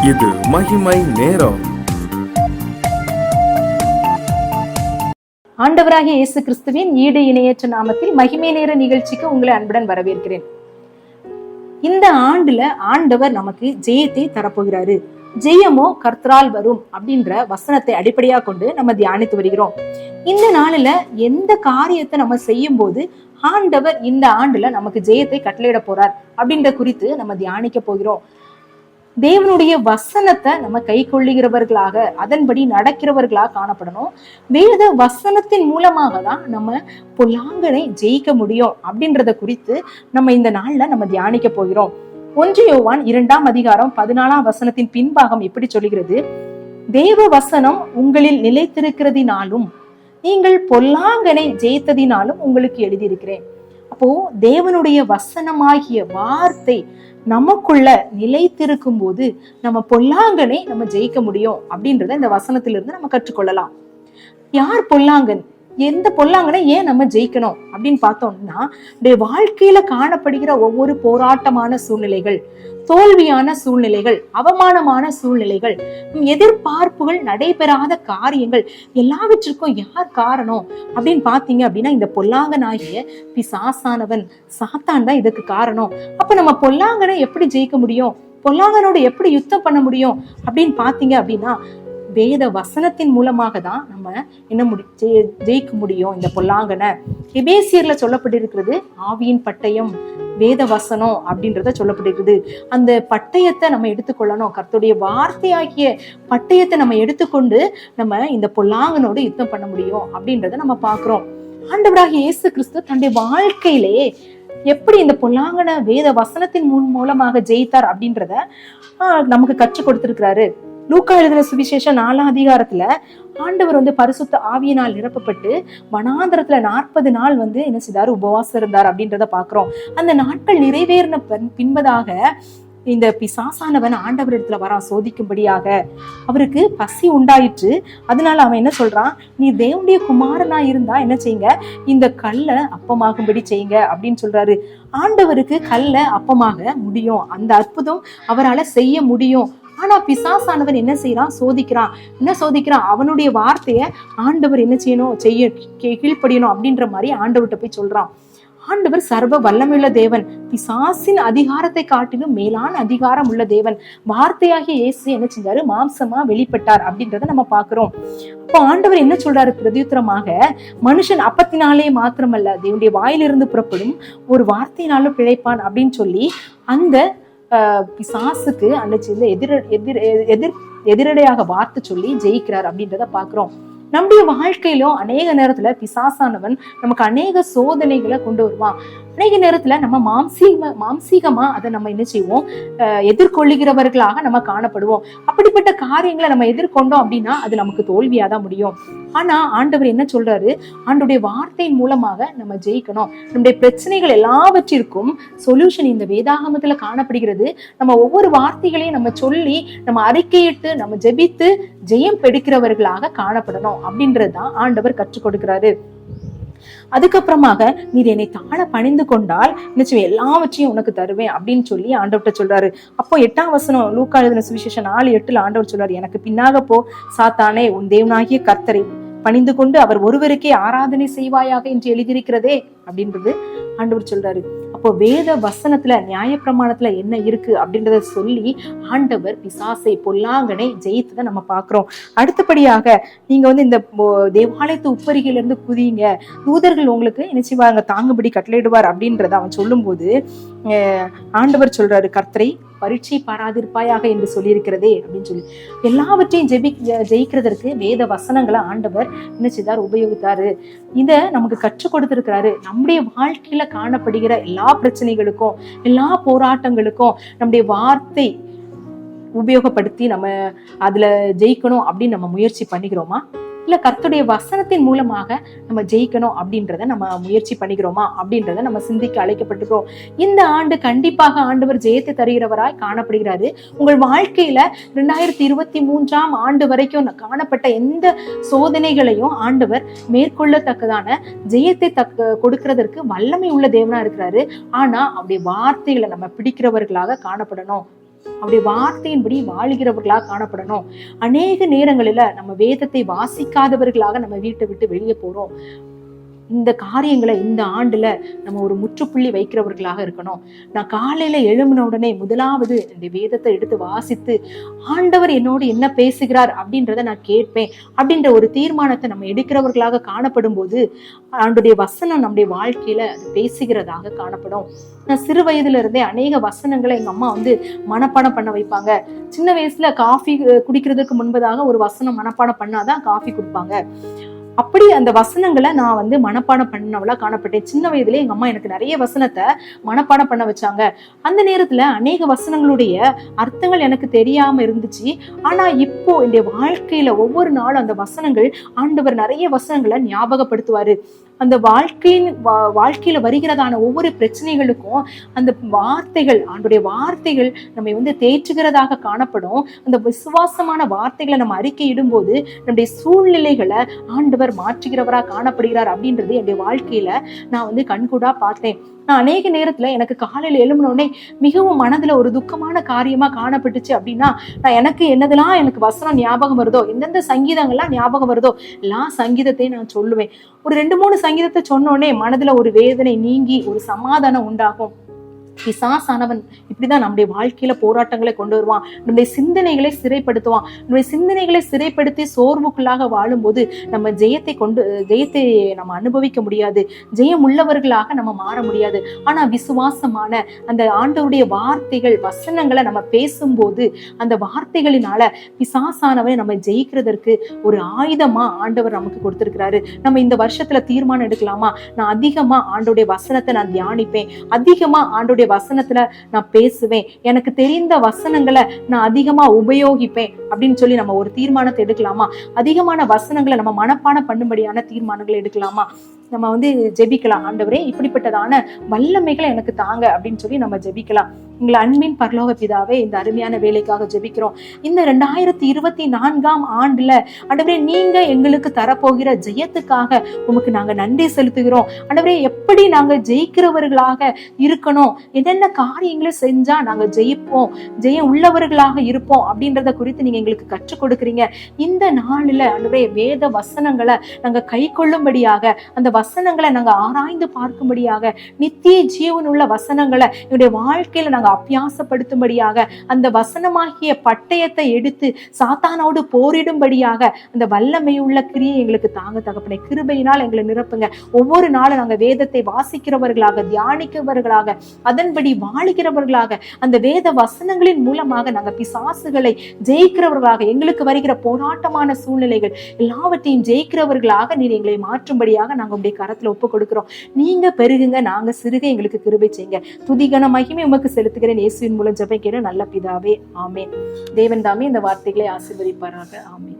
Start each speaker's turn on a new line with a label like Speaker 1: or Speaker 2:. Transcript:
Speaker 1: இது மகிமை நேரம்.
Speaker 2: ஆண்டவராகிய இயேசு கிறிஸ்துவின் ஈடு இணையற்ற நாமத்தில் மகிமை நேர நிகழ்ச்சிக்கு உங்களை அன்புடன் வரவேற்கிறேன். இந்த ஆண்டுல ஆண்டவர் நமக்கு ஜெயத்தை தரப்போகிறாரு. ஜெயமோ கர்த்தரால் வரும் அப்படின்ற வசனத்தை அடிப்படையா கொண்டு நம்ம தியானித்து வருகிறோம். இந்த நாளில எந்த காரியத்தை நம்ம செய்யும் போது ஆண்டவர் இந்த ஆண்டுல நமக்கு ஜெயத்தை கட்டளையிட போறார் அப்படின்ற குறித்து நம்ம தியானிக்க போகிறோம். தேவனுடைய வசனத்தை நம்ம கை கொள்ளுகிறவர்களாக, அதன்படி நடக்கிறவர்களாக காணப்படணும். வேத வசனத்தின் மூலமாக தான் நம்ம பொல்லாங்கனை ஜெயிக்க முடியும் அப்படின்றத குறித்து நம்ம இந்த நாள்ல நம்ம தியானிக்க போகிறோம். 1 யோவான் 2ஆம் அதிகாரம் 14ஆம் வசனத்தின் பின்பாகம் எப்படி சொல்லுகிறது? தேவ வசனம் உங்களில் நிலைத்திருக்கிறதினாலும் நீங்கள் பொல்லாங்கனை ஜெயித்ததினாலும் உங்களுக்கு எழுதியிருக்கிறேன். அப்போ தேவனுடைய வசனமாகிய வார்த்தை நமக்குள்ள நிலைத்திருக்கும் போது நம்ம பொல்லாங்கனை நம்ம ஜெயிக்க முடியும் அப்படின்றத இந்த வசனத்திலிருந்து நம்ம கற்றுக்கொள்ளலாம். யார் பொல்லாங்கன்? எந்த பொல்லாங்கனை ஏன் நம்ம ஜெயிக்கணும் அப்படின்னு பார்த்தோம்னா, வாழ்க்கையில காணப்படுகிற ஒவ்வொரு போராட்டமான சூழ்நிலைகள், தோல்வியான சூழ்நிலைகள், அவமானமான சூழ்நிலைகள், எதிர்பார்ப்புகள், நடைபெறாத காரியங்கள் எல்லாவற்றிற்கும் யார் காரணம் அப்படின்னு பாத்தீங்க அப்படின்னா, இந்த பொல்லாங்கனாகிய பிசாசானவன், சாத்தான் தான் இதுக்கு காரணம். அப்ப நம்ம பொல்லாங்கனை எப்படி ஜெயிக்க முடியும், பொல்லாங்கனோட எப்படி யுத்தம் பண்ண முடியும் அப்படின்னு பாத்தீங்க அப்படின்னா, வேத வசனத்தின் மூலமாக தான் நம்ம என்ன ஜெயிக்க முடியும் இந்த பொல்லாங்கனை. எபேசியர்ல சொல்லப்பட்டிருக்கிறது ஆவியின் பட்டயம் வேத வசனம் அப்படின்றத சொல்லப்பட்டிருக்குது. அந்த பட்டயத்தை நம்ம எடுத்துக்கொள்ளணும். கர்த்தருடைய வார்த்தையாகிய பட்டயத்தை நம்ம எடுத்துக்கொண்டு நம்ம இந்த பொல்லாங்கனோடு யுத்தம் பண்ண முடியும் அப்படின்றத நம்ம பாக்குறோம். ஆண்டவராகிய இயேசு கிறிஸ்து தன்னுடைய வாழ்க்கையிலேயே எப்படி இந்த பொல்லாங்கன வேத வசனத்தின் மூலமாக ஜெயித்தார் அப்படின்றத நமக்கு கற்றுக் கொடுத்திருக்கிறாரு. லூக்கா எழுதின சுவிசேஷம் 4ஆம் அதிகாரத்துல ஆண்டவர் பரிசுத்த ஆவியினால் நிரப்பப்பட்டு வனாந்தரத்துல 40 நாள் என்ன செய்தாரு, உபவாசம் இருந்தார் அப்படின்றத பாக்குறோம். அந்த நாட்கள் நிறைவேறின பின்பதாக இந்த பிசாசானவன் ஆண்டவர் இடத்துல வரான் சோதிக்கும்படியாக. அவருக்கு பசி உண்டாயிற்று. அதனால அவன் என்ன சொல்றான், நீ தேவனுடைய குமாரனா இருந்தா என்ன செய்யுங்க, இந்த கல்லை அப்பமாகும்படி செய்யுங்க அப்படின்னு சொல்றாரு. ஆண்டவருக்கு கல்லை அப்பமாக முடியும், அந்த அற்புதம் அவரால் செய்ய முடியும். ஆனா பிசாசானவன் என்ன செய்யறான், சோதிக்கிறான். அவனுடைய வார்த்தைய ஆண்டவர் என்ன செய்யணும், கீழ்ப்படியணும் அப்படின்ற மாதிரி ஆண்டவர்கிட்ட போய் சொல்றான். ஆண்டவர் சர்வ வல்லமையுள்ள தேவன், பிசாசின் அதிகாரத்தை காட்டிலும் மேலான அதிகாரம் உள்ள தேவன். வார்த்தையாகிய இயேசு என்ன செஞ்சாரு, மாம்சமா வெளிப்பட்டார் அப்படின்றத நம்ம பாக்குறோம். அப்போ ஆண்டவர் என்ன சொல்றாரு பிரதியுத்தரமாக, மனுஷன் அப்பத்தினாலே மாத்திரமல்ல தேவனுடைய வாயிலிருந்து புறப்படும் ஒரு வார்த்தையினாலும் பிழைப்பான் அப்படின்னு சொல்லி அந்த பிசாசுக்கு அந்த எதிரடையாக வார்த்தை சொல்லி ஜெயிக்கிறார் அப்படின்றத பாக்குறோம். நம்முடைய வாழ்க்கையிலும் அநேக நேரத்துல பிசாசானவன் நமக்கு அநேக சோதனைகளை கொண்டு வருவான். அநேக நேரத்துல நம்ம மாம்சீகமா அதை நம்ம என்ன செய்வோம், எதிர்கொள்ளுகிறவர்களாக நம்ம காணப்படுவோம். அப்படிப்பட்ட காரியங்களை நம்ம எதிர்கொண்டோம் அப்படின்னா அது நமக்கு தோல்வியாதான் முடியும். ஆனா ஆண்டவர் என்ன சொல்றாரு, ஆண்டவருடைய வார்த்தையின் மூலமாக நம்ம ஜெயிக்கணும். நம்முடைய பிரச்சனைகள் எல்லாவற்றிற்கும் சொல்யூஷன் இந்த வேதாகமத்துல காணப்படுகிறது. நம்ம ஒவ்வொரு வார்த்தைகளையும் நம்ம சொல்லி நம்ம அறிக்கையிட்டு நம்ம ஜெபித்து ஜெயம் பெடுக்கிறவர்களாக காணப்படணும் அப்படின்றதுதான் ஆண்டவர் கற்றுக் கொடுக்கிறாரு. அதுக்கப்புறமாக நீர் என்னை தாழ பணிந்து கொண்டால் நிச்சயம் எல்லாவற்றையும் உனக்கு தருவேன் அப்படின்னு சொல்லி ஆண்டவர்கிட்ட சொல்றாரு. அப்போ 8ஆம் வசனம் லூக்கா எழுதின சுவிசேஷம் 4:8 ஆண்டவர் சொல்றாரு, எனக்கு பின்னாக போ சாத்தானே, உன் தேவனாகிய கர்த்தரை பணிந்து கொண்டு அவர் ஒருவருக்கே ஆராதனை செய்வாயாக என்று எழுதியிருக்கிறதே அப்படின்றது ஆண்டவர் சொல்றாரு. அப்போ வேத வசனத்துல நியாயப்பிரமாணத்துல என்ன இருக்கு அப்படின்றத சொல்லி ஆண்டவர் பிசாசை பொல்லாங்கனை ஜெயித்ததை நம்ம பாக்குறோம். அடுத்தபடியாக நீங்க இந்த தேவாலயத்து உப்பரிகையில இருந்து குதிங்க, தூதர்கள் உங்களுக்கு என்ன செய்வாங்க, தாங்கும்படி கட்டளையிடுவார் அப்படின்றத அவன் சொல்லும் போது ஆண்டவர் சொல்றாரு, கர்த்தரை பரீட்சை பாராதிருப்பாயாக என்று சொல்லியிருக்கிறதே அப்படின்னு சொல்லி எல்லாவற்றையும் ஜெயிக்கிறதற்கு வேத வசனங்களை ஆண்டவர் என்ன செய்தார், உபயோகித்தாரு. இதை நமக்கு கற்றுக் கொடுத்திருக்கிறாரு. நம்முடைய வாழ்க்கையில காணப்படுகிற எல்லா பிரச்சனைகளுக்கும் எல்லா போராட்டங்களுக்கும் நம்முடைய வார்த்தை உபயோகப்படுத்தி நம்ம அதுல ஜெயிக்கணும் அப்படின்னு நம்ம முயற்சி பண்ணிக்கிறோமா, இல்ல கர்த்தருடைய வசனத்தின் மூலமாக நம்ம ஜெயிக்கணும் அப்படின்றத நம்ம முயற்சி பண்ணிக்கிறோமா அப்படின்றத நம்ம சிந்திக்க அழைக்கப்பட்டிருக்கிறோம். இந்த ஆண்டு கண்டிப்பாக ஆண்டவர் ஜெயத்தை தருகிறவராய் காணப்படுகிறாரு. உங்கள் வாழ்க்கையில 2023ஆம் ஆண்டு வரைக்கும் காணப்பட்ட எந்த சோதனைகளையும் ஆண்டவர் மேற்கொள்ளத்தக்கதான ஜெயத்தை கொடுக்கிறதற்கு வல்லமை உள்ள தேவனா இருக்கிறாரு. ஆனா அவருடைய வார்த்தைகளை நம்ம பிடிக்கிறவர்களாக காணப்படணும். அவருடைய வார்த்தையின்படி வாழ்கிறவர்களாக காணப்படணும். அநேக நேரங்களில நம்ம வேதத்தை வாசிக்காதவர்களாக நம்ம வீட்டை விட்டு வெளியே போறோம். இந்த காரியங்களை இந்த ஆண்டுல நம்ம ஒரு முற்றுப்புள்ளி வைக்கிறவர்களாக இருக்கணும். நான் காலையில எழும்பின உடனே முதலாவது இந்த வேதத்தை எடுத்து வாசித்து ஆண்டவர் என்னோடு என்ன பேசுகிறார் அப்படின்றத நான் கேட்பேன் அப்படின்ற ஒரு தீர்மானத்தை நம்ம எடுக்கிறவர்களாக காணப்படும் போது ஆண்டுடைய வசனம் நம்முடைய வாழ்க்கையில அது பேசுகிறதாக காணப்படும். நான் சிறு வயதுல இருந்தே அநேக வசனங்களை எங்க அம்மா மனப்பாடம் பண்ண வைப்பாங்க. சின்ன வயசுல காஃபி குடிக்கிறதுக்கு முன்பதாக ஒரு வசனம் மனப்பாடம் பண்ணாதான் காஃபி குடிப்பாங்க. அப்படி அந்த வசனங்களை நான் மனப்பாடம் பண்ணவளா காணப்பட்டேன். சின்ன வயதுல எங்க அம்மா எனக்கு நிறைய வசனத்தை மனப்பாடம் பண்ண வச்சாங்க. அந்த நேரத்துல அநேக வசனங்களுடைய அர்த்தங்கள் எனக்கு தெரியாம இருந்துச்சு. ஆனா இப்போ என்னுடைய வாழ்க்கையில ஒவ்வொரு நாளும் அந்த வசனங்கள் ஆண்டவர் நிறைய வசனங்களை ஞாபகப்படுத்துவாரு. அந்த வாழ்க்கையில வருகிறதான ஒவ்வொரு பிரச்சனைகளுக்கும் அந்த வார்த்தைகள், ஆண்டுடைய வார்த்தைகள் நம்ம தேற்றுகிறதாக காணப்படும். அந்த விசுவாசமான வார்த்தைகளை நம்ம அறிக்கையிடும் போது நம்முடைய சூழ்நிலைகளை ஆண்டவர் மாற்றுகிறவரா காணப்படுகிறார் அப்படின்றது என்னுடைய வாழ்க்கையில நான் கண்கூடா பார்த்தேன். நான் அநேக நேரத்துல எனக்கு காலையில எழும்பினோடனே மிகவும் மனதுல ஒரு துக்கமான காரியமா காணப்பட்டுச்சு அப்படின்னா, நான் எனக்கு வசனம் ஞாபகம் வருதோ, எந்தெந்த சங்கீதங்கள்லாம் ஞாபகம் வருதோ எல்லா சங்கீதத்தையும் நான் சொல்லுவேன். ஒரு 2-3 சங்கீதத்தை சொன்னோடனே மனதுல ஒரு வேதனை நீங்கி ஒரு சமாதானம் உண்டாகும். பிசாசானவன் இப்படிதான் நம்முடைய வாழ்க்கையில போராட்டங்களை கொண்டு வருவான். நம்முடைய சிந்தனைகளை சிறைப்படுத்துவான். நம்முடைய சிந்தனைகளை சிறைப்படுத்தி சோர்வுக்குள்ளாக வாழும்போது நம்ம ஜெயத்தை நம்ம அனுபவிக்க முடியாது. ஜெயம் உள்ளவர்களாக நம்ம மாற முடியாது. ஆனா விசுவாசமான அந்த ஆண்டவருடைய வார்த்தைகள், வசனங்களை நம்ம பேசும்போது அந்த வார்த்தைகளினால பிசாசானவனை நம்ம ஜெயிக்கிறதற்கு ஒரு ஆயுதமா ஆண்டவர் நமக்கு கொடுத்திருக்கிறாரு. நம்ம இந்த வருஷத்துல தீர்மானம் எடுக்கலாமா? நான் அதிகமா ஆண்டவருடைய வசனத்தை நான் தியானிப்பேன், அதிகமா ஆண்டவருடைய வசனத்துல நான் பேசுவேன், எனக்கு தெரிந்த வசனங்களை நான் அதிகமா உபயோகிப்பேன் அப்படின்னு சொல்லி நம்ம ஒரு தீர்மானத்தை எடுக்கலாமா? அதிகமான வசனங்களை நம்ம மனப்பாடம் பண்ணும்படியான தீர்மானங்களை எடுக்கலாமா? நம்ம ஜெபிக்கலாம். ஆண்டவரே, இப்படிப்பட்டதான வல்லமைகளை எனக்கு தாங்க அப்படின்னு சொல்லி நம்ம ஜெபிக்கலாம். எங்களை அன்பின் பரலோக பிதாவே, இந்த அருமையான வேலைக்காக ஜெபிக்கிறோம். இந்த 2024ஆம் ஆண்டுல ஆண்டவரே, நீங்க எங்களுக்கு தரப்போகிற ஜெயத்துக்காக உமக்கு நாங்க நன்றி செலுத்துகிறோம். ஆண்டவரே, எப்படி நாங்க ஜெயிக்கிறவர்களாக இருக்கணும், என்னென்ன காரியங்களை செஞ்சா நாங்க ஜெயிப்போம், ஜெயம் உள்ளவர்களாக இருப்போம் அப்படின்றத குறித்து நீங்க எங்களுக்கு கற்றுக் கொடுக்குறீங்க. இந்த நாளில ஆண்டவரே, வேத வசனங்களை நாங்க கை கொள்ளும்படியாக, அந்த வசனங்களை நாங்க ஆராய்ந்து பார்க்கும்படியாக, நித்திய ஜீவன் உள்ள வசனங்களை எங்களுடைய வாழ்க்கையில நாங்க அபியாசப்படுத்தும்படியாக, அந்த வசனமாகிய பட்டயத்தை எடுத்து சாத்தானோடு போரிடும்படியாக அந்த வல்லமையுள்ள கிரியை எங்களுக்கு தாங்க தகப்பனே. கிருபையினால் எங்களை நிரப்புங்க. ஒவ்வொரு நாளும் நாங்க வேதத்தை வாசிக்கிறவர்களாக, தியானிக்கிறவர்களாக, அதன்படி வாழுகிறவர்களாக, அந்த வேத வசனங்களின் மூலமாக நாங்க பிசாசுகளை ஜெயிக்கிறவர்களாக, எங்களுக்கு வருகிற போராட்டமான சூழ்நிலைகள் எல்லாவற்றையும் ஜெயிக்கிறவர்களாக நீர் எங்களை மாற்றும்படியாக நாங்க உங்களுடைய கரத்துல ஒப்பு கொடுக்கிறோம். நீங்க பெருகுங்க, நாங்க சிறுக, எங்களுக்கு கிருபை செய்யுங்க. துதிகன மகிமை உமக்கு செலுத்துகிறேன் இயேசுவின் மூலம் ஜெபிக்கிறேன் நல்ல பிதாவே, ஆமென். தேவன் தாமே இந்த வார்த்தைகளை ஆசீர்வதிப்பாராக. ஆமென்.